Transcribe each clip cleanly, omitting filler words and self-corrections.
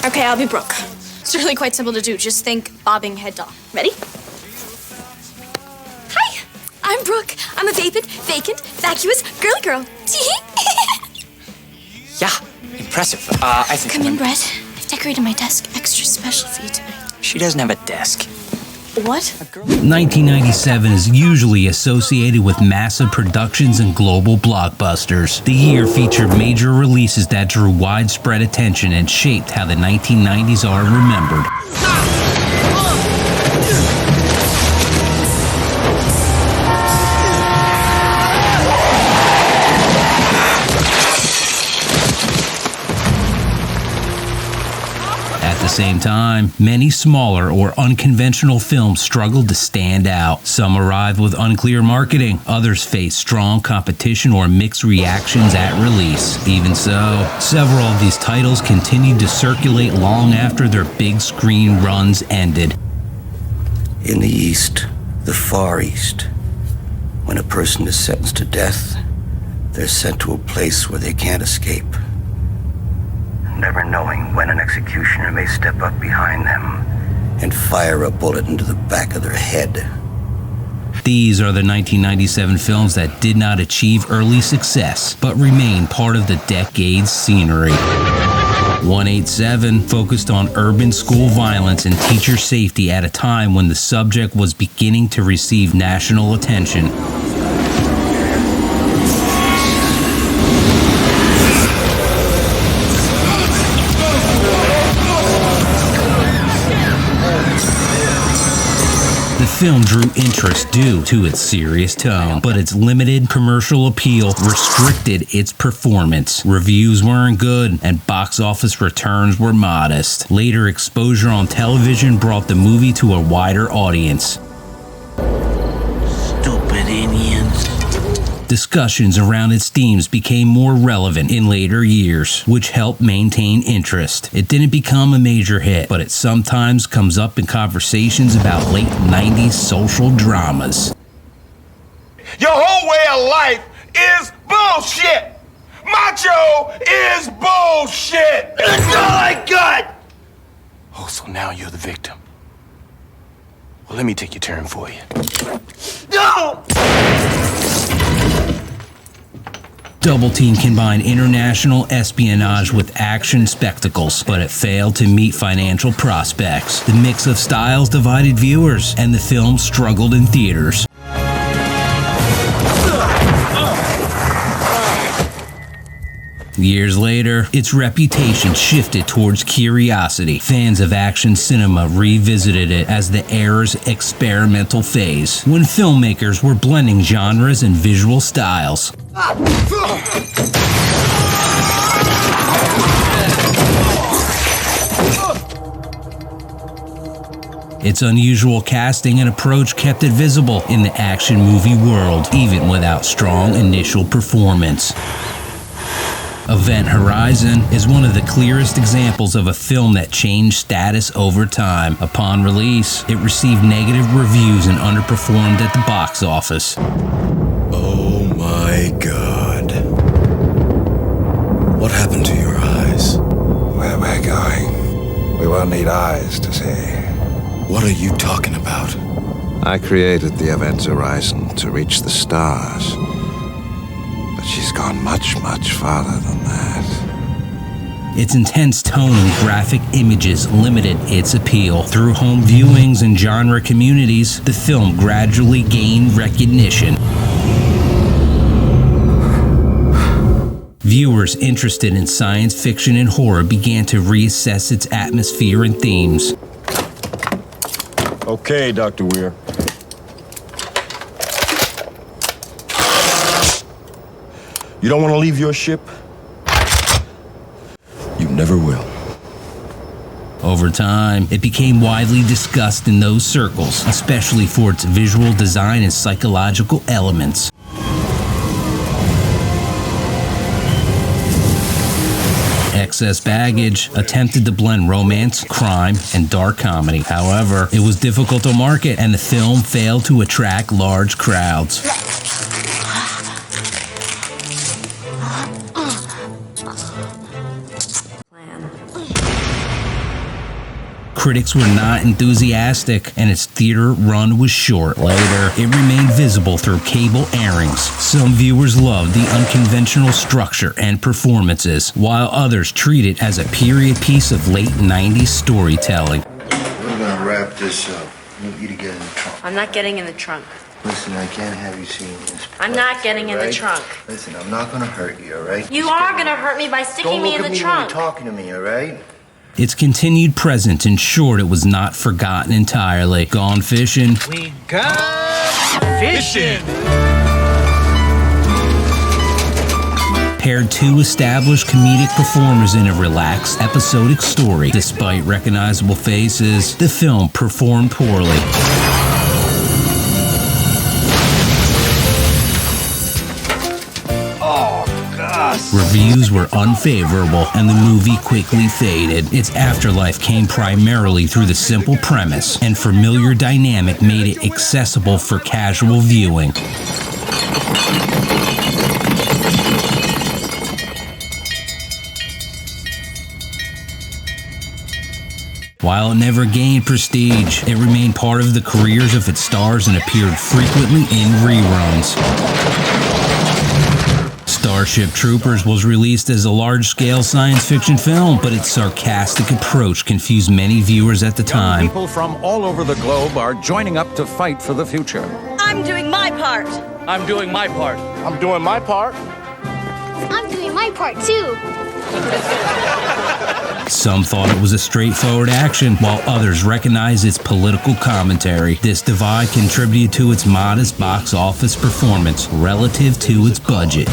Okay, I'll be Brooke. It's really quite simple to do. Just think bobbing head doll. Ready? Hi, I'm Brooke. I'm a vacant, vacuous girly girl. Yeah, impressive. I think... Come in, Brett. I've decorated my desk extra special for you tonight. She doesn't have a desk. What? 1997 is usually associated with massive productions and global blockbusters. The year featured major releases that drew widespread attention and shaped how the 1990s are remembered. At the same time, many smaller or unconventional films struggled to stand out. Some arrived with unclear marketing, others faced strong competition or mixed reactions at release. Even so, several of these titles continued to circulate long after their big screen runs ended. In the East, the Far East, when a person is sentenced to death, they're sent to a place where they can't escape, never knowing when an executioner may step up behind them and fire a bullet into the back of their head. These are the 1997 films that did not achieve early success, but remain part of the decade's scenery. 187 focused on urban school violence and teacher safety at a time when the subject was beginning to receive national attention. The film drew interest due to its serious tone, but its limited commercial appeal restricted its performance. Reviews weren't good, and box office returns were modest. Later exposure on television brought the movie to a wider audience. Stupid Indians. Discussions around its themes became more relevant in later years, which helped maintain interest. It didn't become a major hit, but it sometimes comes up in conversations about late 90s social dramas. Your whole way of life is bullshit! Macho is bullshit! That's all I got! Oh, so now you're the victim. Well, let me take your turn for you. No! Double Team combined international espionage with action spectacles, but it failed to meet financial prospects. The mix of styles divided viewers, and the film struggled in theaters. Years later, its reputation shifted towards curiosity. Fans of action cinema revisited it as the era's experimental phase, when filmmakers were blending genres and visual styles. Its unusual casting and approach kept it visible in the action movie world, even without strong initial performance. Event Horizon is one of the clearest examples of a film that changed status over time. Upon release, it received negative reviews and underperformed at the box office. Oh my God. What happened to your eyes? Where we're going, we won't need eyes to see. What are you talking about? I created the Event Horizon to reach the stars. But she's gone much, much farther than that. Its intense tone and graphic images limited its appeal. Through home viewings and genre communities, the film gradually gained recognition. Viewers interested in science fiction and horror began to reassess its atmosphere and themes. Okay, Dr. Weir. You don't want to leave your ship? You never will. Over time, it became widely discussed in those circles, especially for its visual design and psychological elements. Excess Baggage attempted to blend romance, crime, and dark comedy. However, it was difficult to market, and the film failed to attract large crowds. Critics were not enthusiastic, and its theater run was short. Later, it remained visible through cable airings. Some viewers loved the unconventional structure and performances, while others treated it as a period piece of late 90s storytelling. We're gonna wrap this up. I need you to get in the trunk. I'm not getting in the trunk. Listen, I can't have you seeing this. I'm not getting in the trunk. Listen, I'm not gonna hurt you, all right? You are gonna hurt me by sticking me in the trunk. Don't look at me when you're talking to me, all right? Its continued presence ensured it was not forgotten entirely. Gone fishing. We got Fishin'. Paired two established comedic performers in a relaxed, episodic story. Despite recognizable faces, the film performed poorly. Reviews were unfavorable, and the movie quickly faded. Its afterlife came primarily through the simple premise, and familiar dynamic made it accessible for casual viewing. While it never gained prestige, it remained part of the careers of its stars and appeared frequently in reruns. Starship Troopers was released as a large-scale science fiction film, but its sarcastic approach confused many viewers at the time. People from all over the globe are joining up to fight for the future. I'm doing my part. I'm doing my part. I'm doing my part. I'm doing my part too. Some thought it was a straightforward action, while others recognized its political commentary. This divide contributed to its modest box office performance relative to its budget.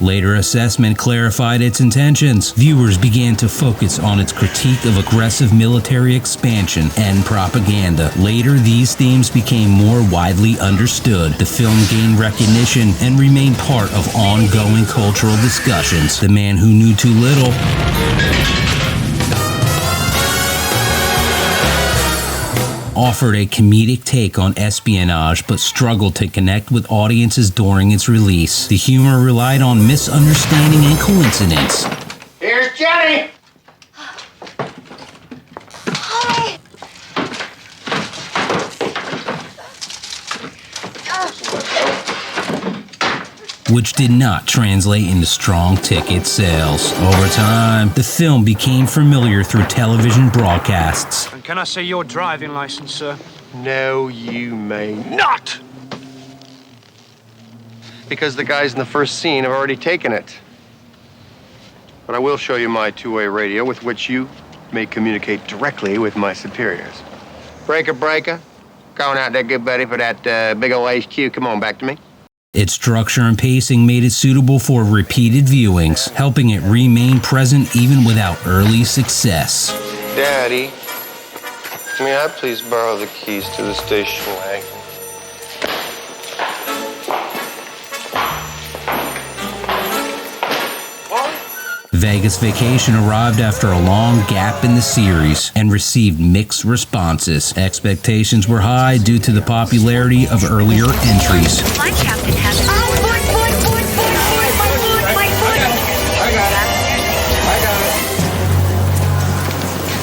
Later assessment clarified its intentions. Viewers began to focus on its critique of aggressive military expansion and propaganda. Later, these themes became more widely understood. The film gained recognition and remained part of ongoing cultural discussions. The Man Who Knew Too Little offered a comedic take on espionage, but struggled to connect with audiences during its release. The humor relied on misunderstanding and coincidence. Here's Johnny. Hi. Which did not translate into strong ticket sales. Over time, the film became familiar through television broadcasts. And can I see your driving license, sir? No, you may not! Because the guys in the first scene have already taken it. But I will show you my two-way radio with which you may communicate directly with my superiors. Breaker, breaker. Going out there, good buddy, for that big ol' HQ. Come on, back to me. Its structure and pacing made it suitable for repeated viewings, helping it remain present even without early success. Daddy, may I please borrow the keys to the station wagon? Vegas Vacation arrived after a long gap in the series and received mixed responses. Expectations were high due to the popularity of earlier entries. My captain has my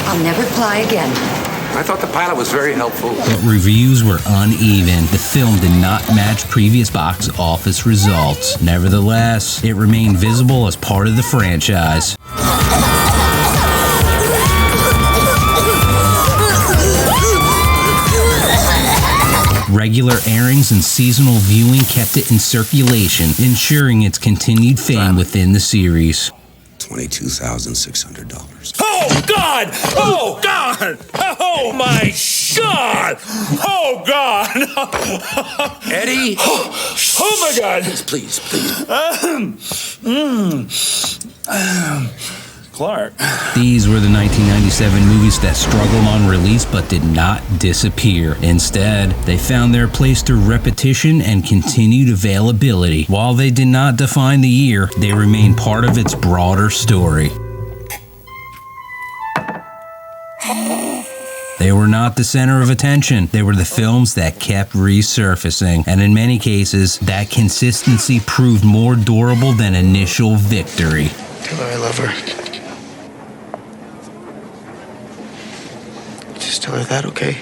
I'll never fly again. I thought the pilot was very helpful. But reviews were uneven. The film did not match previous box office results. Nevertheless, it remained visible as part of the franchise. Regular airings and seasonal viewing kept it in circulation, ensuring its continued fame within the series. $22,600. Oh, God! Oh, God! Oh, my God! Oh, God! Eddie? Oh, my God! Please. Clark. These were the 1997 movies that struggled on release but did not disappear. Instead, they found their place through repetition and continued availability. While they did not define the year, they remained part of its broader story. They were not the center of attention. They were the films that kept resurfacing, and in many cases, that consistency proved more durable than initial victory. Tell her I love her. Just tell her that, okay?